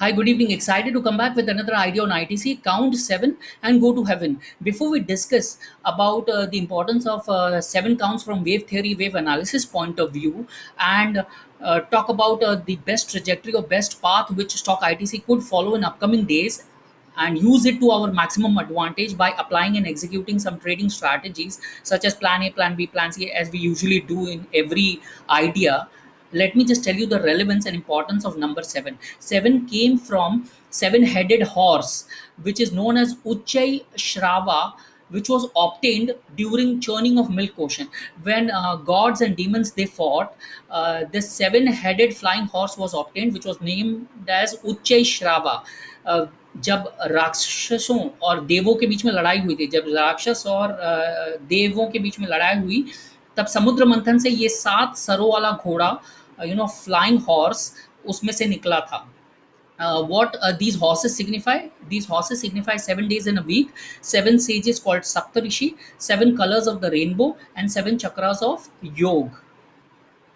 Hi, good evening. Excited to come back with another idea on ITC. Count seven and go to heaven. Before we discuss about the importance of seven counts from wave theory, wave analysis point of view, and talk about the best trajectory or best path which stock ITC could follow in upcoming days, and use it to our maximum advantage by applying and executing some trading strategies such as plan A, plan B, plan C, as we usually do in every idea. Let me just tell you the relevance and importance of number seven. Seven came from seven headed horse, which is known as Uchai Shrava, which was obtained during churning of milk ocean. When gods and demons they fought, this seven headed flying horse was obtained, which was named as Uchai Shrava. uh, जब राक्षसों और देवों के बीच में लड़ाई हुई थी, जब राक्षस और देवों के बीच में लड़ाई हुई, तब समुद्र मंथन से ये सात सरों वाला घोड़ा, फ्लाइंग हॉर्स, उसमें से निकला था. What these horses signify? These horses signify 7 days in a week, seven sages called Saptarishi, seven colors of the rainbow, and seven chakras of yoga.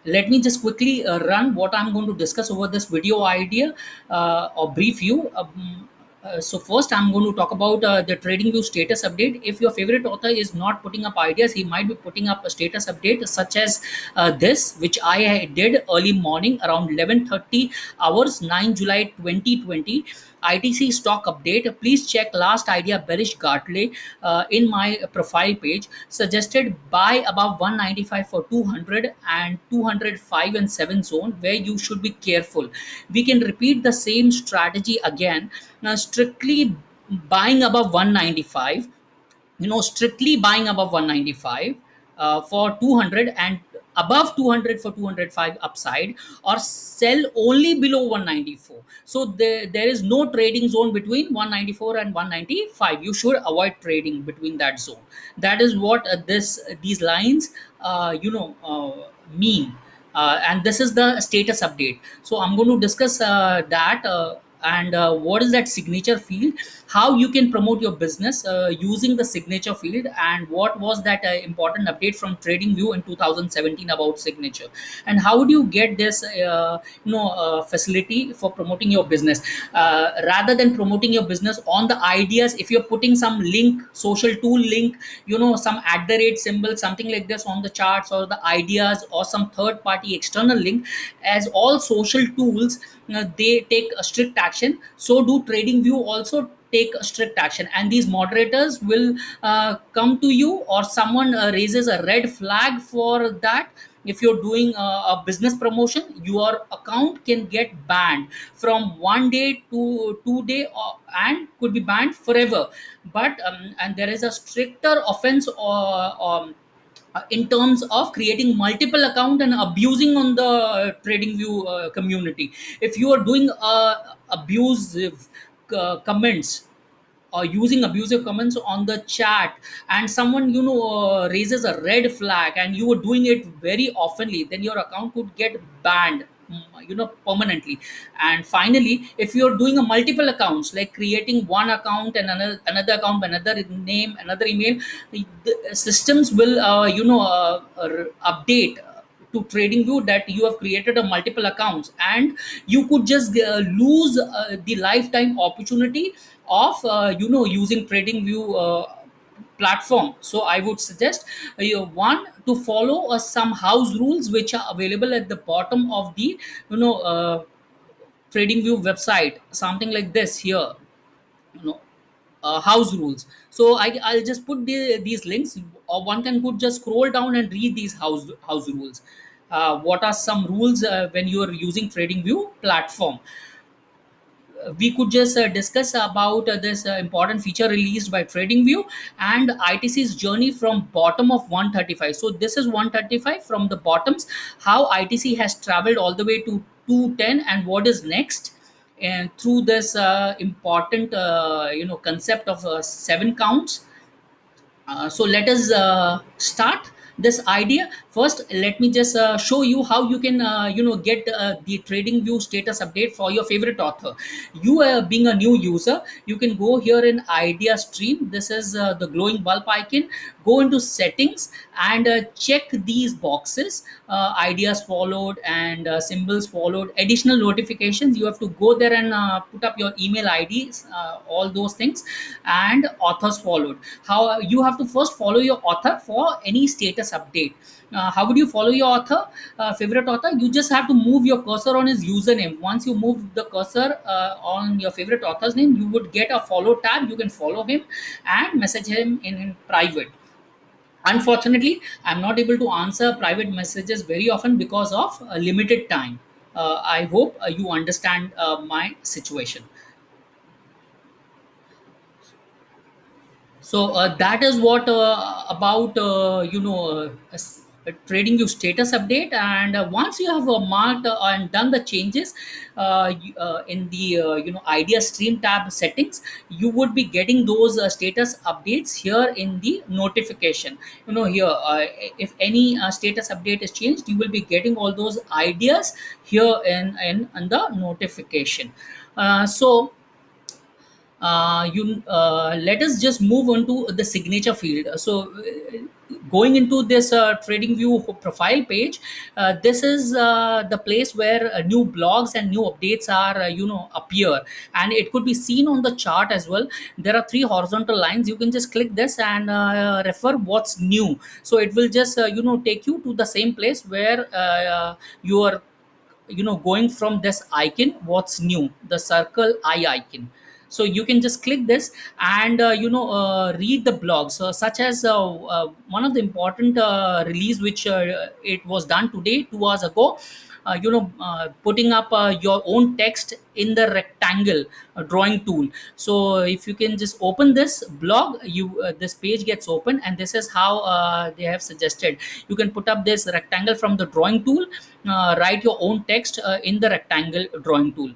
Let me just quickly run what I'm going to discuss over this video idea, or brief you. So first, I'm going to talk about the TradingView status update. If your favorite author is not putting up ideas, he might be putting up a status update such as this, which I did early morning around 11:30 hours, 9 July 2020. ITC stock update. Please check last idea bearish Gartley in my profile page. Suggested buy above 195 for 200 and 205 and 7 zone, where you should be careful. We can repeat the same strategy again. Now, strictly buying above 195, strictly buying above 195 for 200, and above 200 for 205 upside, or sell only below 194. So there is no trading zone between 194 and 195. You should avoid trading between that zone. That is what these lines mean. And this is the status update. So I'm going to discuss that, and what is that signature field, how you can promote your business using the signature field, and what was that important update from TradingView in 2017 about signature, and how would you get this facility for promoting your business. Rather than promoting your business on the ideas, if you're putting some link, social tool link, some at the rate symbol, something like this on the charts, or the ideas, or some third party external link, as all social tools, they take a strict action, so do TradingView also take a strict action, and these moderators will come to you, or someone raises a red flag for that. If you're doing a business promotion, your account can get banned from 1 day to 2 day, and could be banned forever. But and there is a stricter offense, in terms of creating multiple account and abusing on the TradingView community. If you are doing abusive comments, or using abusive comments on the chat, and someone raises a red flag, and you are doing it very oftenly, then your account could get banned, permanently. And finally, if you're doing a multiple accounts, like creating one account and another account, another name, another email, the systems will update to TradingView that you have created a multiple accounts, and you could just lose the lifetime opportunity of using TradingView platform. So I would suggest one, to follow some house rules which are available at the bottom of the TradingView website, something like this here, you know house rules. So I'll just put these links, or one can could just scroll down and read these house rules. What are some rules when you are using TradingView platform? We could just discuss about this important feature released by TradingView, and ITC's journey from bottom of 135. So this is 135 from the bottoms, how ITC has traveled all the way to 210, and what is next, and through this important concept of seven counts. So let us start this idea. First, let me just show you how you can get the TradingView status update for your favorite author. You being a new user, you can go here in idea stream. This is the glowing bulb icon. go into settings and check these boxes, ideas followed and symbols followed, additional notifications. You have to go there and put up your email IDs, all those things, and authors followed. How you have to first follow your author for any status update. How would you follow your author, favorite author? You just have to move your cursor on his username. Once you move the cursor on your favorite author's name, you would get a follow tab. You can follow him and message him in private. Unfortunately, I'm not able to answer private messages very often because of limited time. I hope you understand my situation. So that is what about trading you status update. And once you have marked and done the changes in the idea stream tab settings, you would be getting those status updates here in the notification. Here, if any status update is changed, you will be getting all those ideas here in the notification. So you let us just move on to the signature field. So going into this trading view profile page, this is the place where new blogs and new updates are appear, and it could be seen on the chart as well. There are three horizontal lines. You can just click this and refer what's new. So it will just take you to the same place where you are going from this icon, what's new, the circle eye icon. So you can just click this and read the blogs, such as one of the important release which it was done today 2 hours ago. Putting up your own text in the rectangle drawing tool. So if you can just open this blog, you this page gets open, and this is how they have suggested you can put up this rectangle from the drawing tool. Write your own text in the rectangle drawing tool.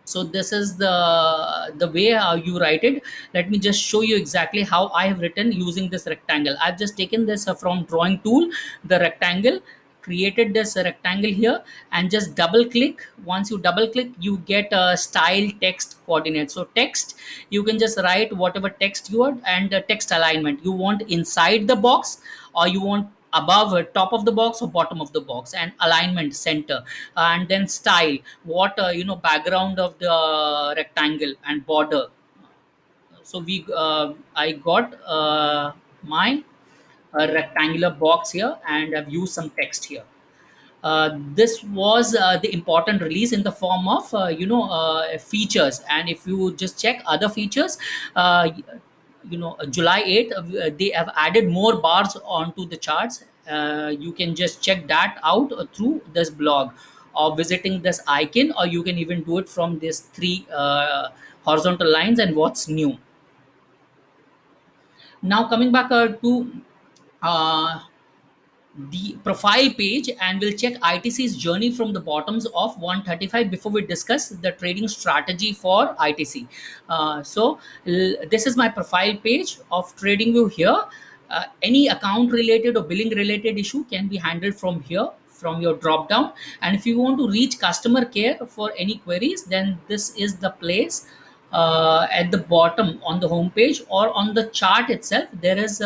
So this is the way how you write it. Let me just show you exactly how I have written using this rectangle. I've just taken this from drawing tool, the rectangle, created this rectangle here, and just double click. Once you double click, you get a style text coordinate. So text, you can just write whatever text you want, and the text alignment you want inside the box, or you want above top of the box or bottom of the box, and alignment center. And then style, what background of the rectangle and border. So we I got my rectangular box here, and I've used some text here. This was the important release in the form of features. And if you just check other features, July 8th, they have added more bars onto the charts. You can just check that out through this blog, or visiting this icon, or you can even do it from these three horizontal lines and what's new. Now coming back to uh, the profile page, and we'll check ITC's journey from the bottoms of 135 before we discuss the trading strategy for ITC. This is my profile page of TradingView here. Any account related or billing related issue can be handled from here, from your drop down. And if you want to reach customer care for any queries, then this is the place. At the bottom on the home page or on the chart itself, there is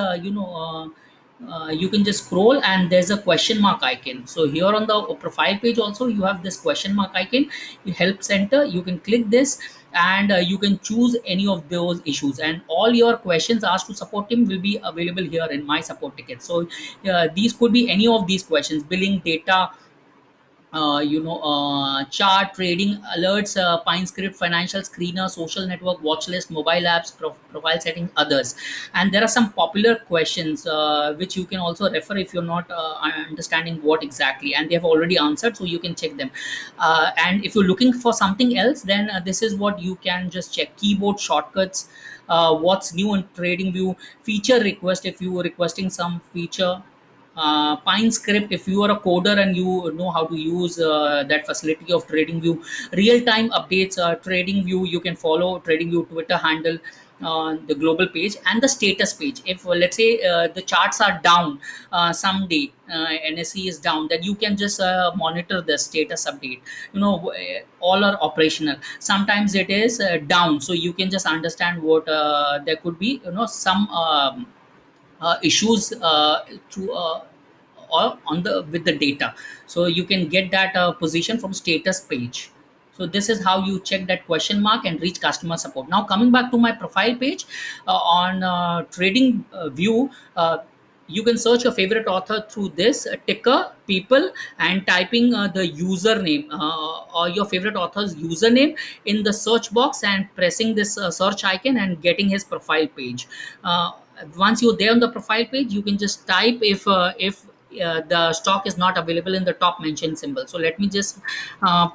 you can just scroll, and there's a question mark icon. So here on the profile page also, you have this question mark icon, help center. You can click this, and you can choose any of those issues, and all your questions asked to support team will be available here in my support ticket. So these could be any of these questions: billing, data, chart, trading alerts, pine script, financial screener, social network, watch list, mobile apps, profile settings, others. And there are some popular questions which you can also refer if you're not understanding what exactly, and they have already answered, so you can check them. And if you're looking for something else, then this is what you can just check: keyboard shortcuts, what's new in trading view, feature request if you were requesting some feature, pine script if you are a coder and you know how to use that facility of TradingView, real time updates, TradingView. You can follow TradingView Twitter handle on the global page, and the status page. If let's say the charts are down someday, NSE is down, then you can just monitor the status update. All are operational. Sometimes it is down, so you can just understand what there could be some issues through or on the with the data. So you can get that position from status page. So this is how you check that question mark and reach customer support. Now coming back to my profile page, on trading view, you can search your favorite author through this ticker people, and typing the username or your favorite author's username in the search box, and pressing this search icon and getting his profile page. uh, Once you're there on the profile page, you can just type if the stock is not available in the top mentioned symbol. So let me just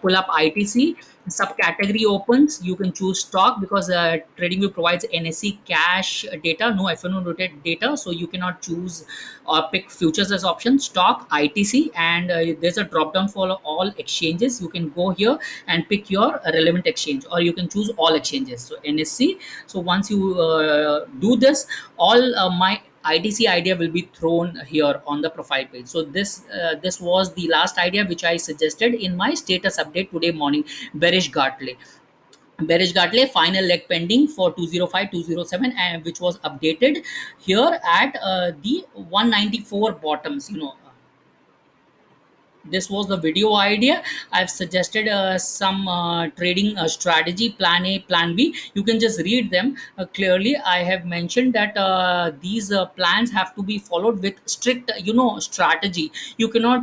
pull up ITC. Subcategory opens, you can choose stock, because TradingView provides NSE cash data, no FNO rotated data, so you cannot choose or pick futures as option. Stock, ITC, and there's a drop down for all exchanges. You can go here and pick your relevant exchange, or you can choose all exchanges, so NSE. So once you do this, all my ITC idea will be thrown here on the profile page. So this was the last idea which I suggested in my status update today morning. Bearish Gartley. Bearish Gartley final leg pending for 205 207, and which was updated here at the 194 bottoms. This was the video idea. I've suggested some trading strategy, plan A, plan B. You can just read them clearly. I have mentioned that these plans have to be followed with strict strategy. You cannot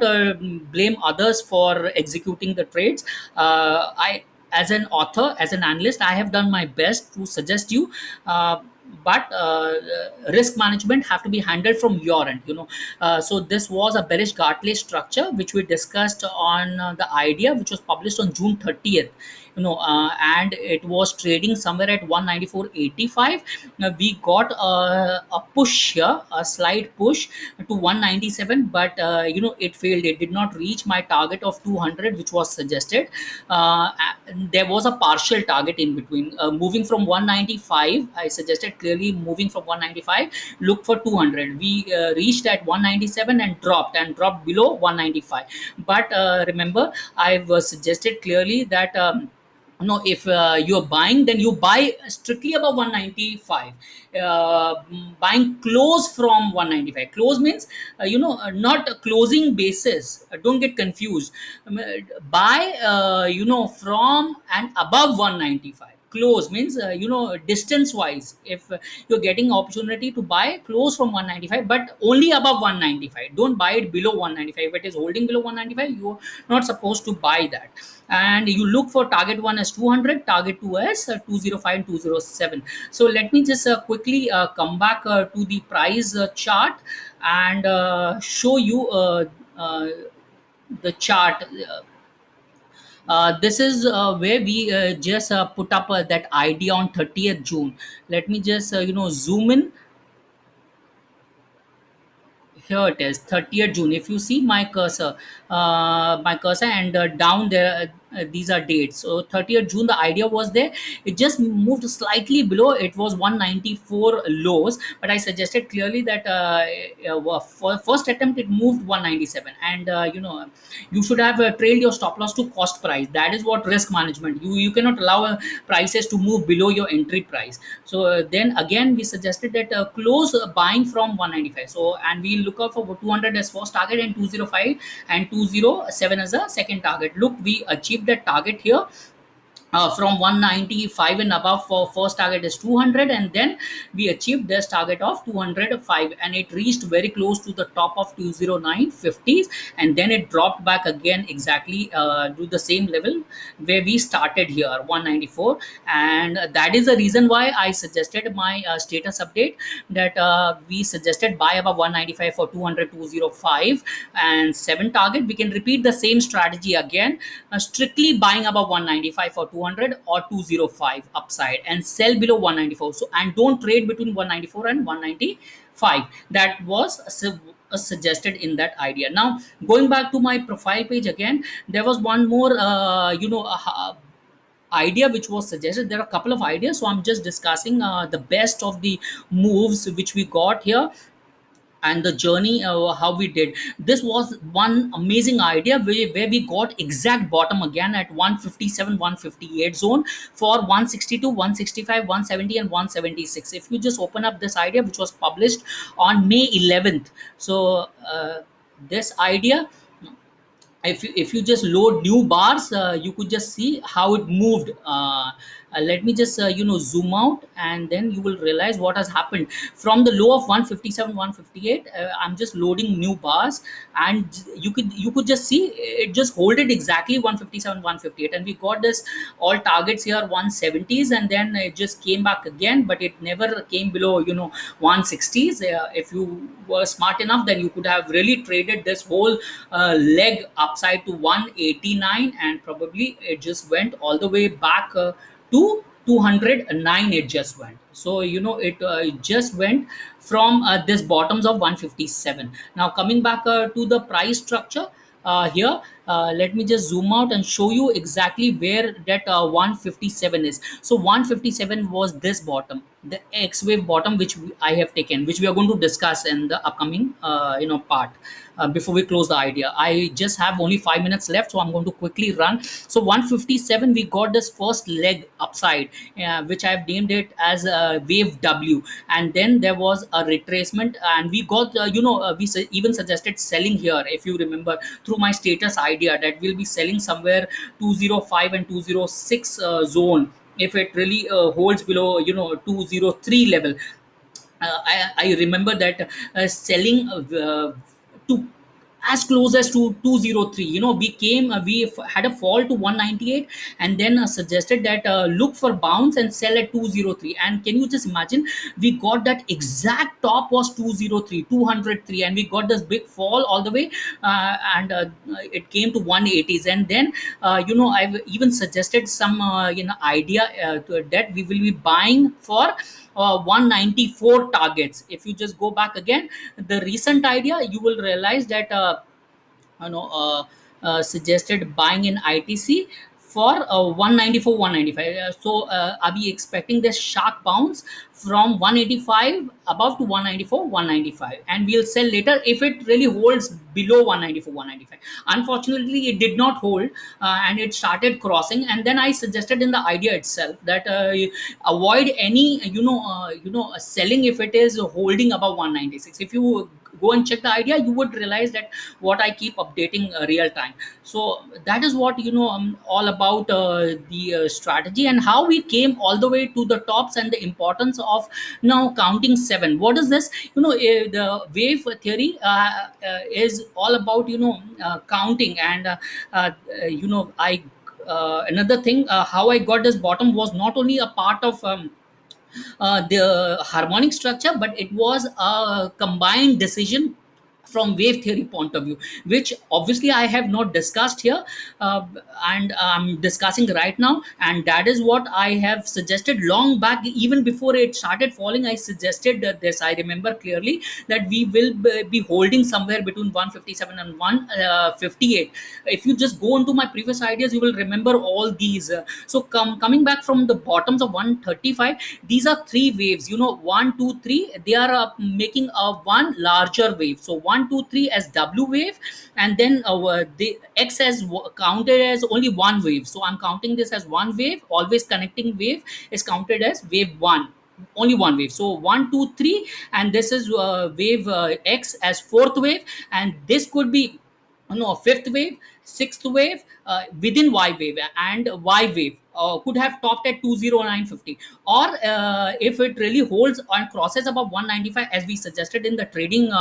blame others for executing the trades. I As an author, as an analyst, I have done my best to suggest you, but risk management have to be handled from your end. So this was a bearish Gartley structure which we discussed on the idea, which was published on June 30th. And it was trading somewhere at 194.85. We got a push here, a slight push to 197, but it failed. It did not reach my target of 200, which was suggested. There was a partial target in between. Moving from 195, I suggested clearly moving from 195, look for 200. We reached at 197 and dropped below 195. But remember, I've suggested clearly that. No, if you're buying, then you buy strictly above 195. Buying close from 195. Close means not a closing basis. Don't get confused. Buy from and above 195. Close means distance wise, if you're getting opportunity to buy close from 195, but only above 195. Don't buy it below 195. If it is holding below 195, you're not supposed to buy that. And you look for target 1 as 200, target 2 as 205 and 207. So let me just quickly come back to the price chart, and show you the chart. This is where we just put up that idea on 30th June. Let me just zoom in. Here it is, 30th June. If you see my cursor, and down there, these are dates. So 30th June, the idea was there. It just moved slightly below. It was 194 lows, but I suggested clearly that for first attempt it moved 197, and you should have trailed your stop loss to cost price. That is what risk management. You cannot allow prices to move below your entry price. So then again we suggested that close buying from 195. So, and we look out for 200 as first target, and 205 and 207 as a second target. Look, we achieved that target here. From 195 and above, for first target is 200, and then we achieved this target of 205, and it reached very close to the top of 209.50s, and then it dropped back again exactly to the same level where we started here, 194. And that is the reason why I suggested my status update, that we suggested buy above 195 for 200, 205 and 7 target. We can repeat the same strategy again, strictly buying above 195 for 200 or 205 upside, and sell below 194. So, and don't trade between 194 and 195. That was suggested in that idea. Now going back to my profile page again, there was one more idea which was suggested. There are a couple of ideas, so I'm just discussing the best of the moves which we got here. and the journey how we did. This was one amazing idea where we got exact bottom again at 157 158 zone for 162 165 170 and 176. If you just open up this idea, which was published on May 11th. So this idea, if you just load new bars, you could just see how it moved. Let me just zoom out, and then you will realize what has happened from the low of 157 158. I'm just loading new bars, and you could just see it just hold it exactly 157 158, and we got this all targets here 170s, and then it just came back again, but it never came below 160s. If you were smart enough, then you could have really traded this whole leg upside to 189, and probably it just went all the way back to 209. It just went, so it just went from this bottoms of 157. Now coming back to the price structure here, let me just zoom out and show you exactly where that 157 is. So 157 was this bottom, the X wave bottom, which I have taken, which we are going to discuss in the upcoming part. Before we close the idea, I just have only 5 minutes left, so I'm going to quickly run. So 157, we got this first leg upside, which I've named it as wave W, and then there was a retracement, and we got even suggested selling here, if you remember, through my status idea that we'll be selling somewhere 205 and 206 zone if it really holds below 203 level. I remember that selling to as close as to 203. We came, had a fall to 198, and then suggested that look for bounce and sell at 203. And can you just imagine, we got that exact top was 203 203, and we got this big fall all the way, and it came to 180s. And then I've even suggested some idea that we will be buying for 194 targets. If you just go back again, the recent idea, you will realize that suggested buying in ITC for 194 195. So are we expecting this sharp bounce from 185 above to 194 195, and we'll sell later if it really holds below 194 195. Unfortunately, it did not hold, and it started crossing, and then I suggested in the idea itself that avoid any selling if it is holding above 196. If you go and check the idea, you would realize that what I keep updating real time. So that is what all about the strategy, and how we came all the way to the tops, and the importance of now counting seven. What is this? The wave theory is all about counting, and I another thing, how I got this bottom was not only a part of the harmonic structure, but it was a combined decision from wave theory point of view, which obviously I have not discussed here, uh, and I'm discussing right now. And that is what I have suggested long back, even before it started falling. I suggested this, I remember clearly, that we will be holding somewhere between 157 and 158. If you just go into my previous ideas, you will remember all these. So coming back from the bottoms of 135, these are three waves, 1 2 3, they are making a one larger wave. So 1 2 3 as W wave, and then the X as counted as only one wave. So I'm counting this as one wave. Always connecting wave is counted as wave one, only one wave. So 1 2 3, and this is wave X as fourth wave, and this could be fifth wave, sixth wave, within Y wave, and Y wave could have topped at 20950. Or if it really holds and crosses above 195, as we suggested in the trading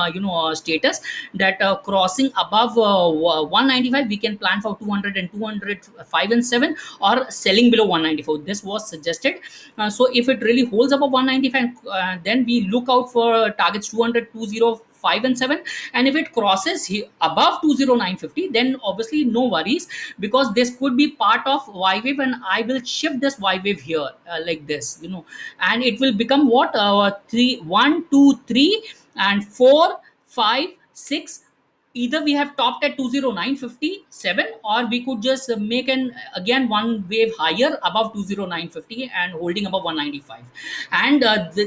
status, that crossing above 195, we can plan for 200 and 205 and 7, or selling below 194. This was suggested. So if it really holds above 195, then we look out for targets 200 205 and 7. And if it crosses above 20950, then obviously no worries, because this could be part of Y wave, and I will shift this Y wave here, like this, and it will become what, 3 1 2 3 and 4 5 6 either we have topped at 20957, or we could just make an again one wave higher above 20950 and holding above 195. And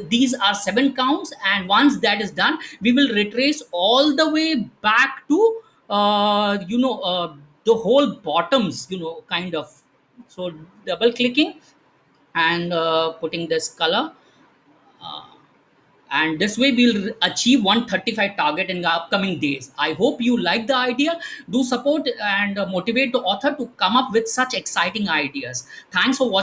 these are seven counts, and once that is done, we will retrace all the way back to the whole bottoms, kind of. So double clicking and putting this color, and this way we'll achieve 135 target in the upcoming days. I hope you like the idea. Do support and motivate the author to come up with such exciting ideas. Thanks for watching.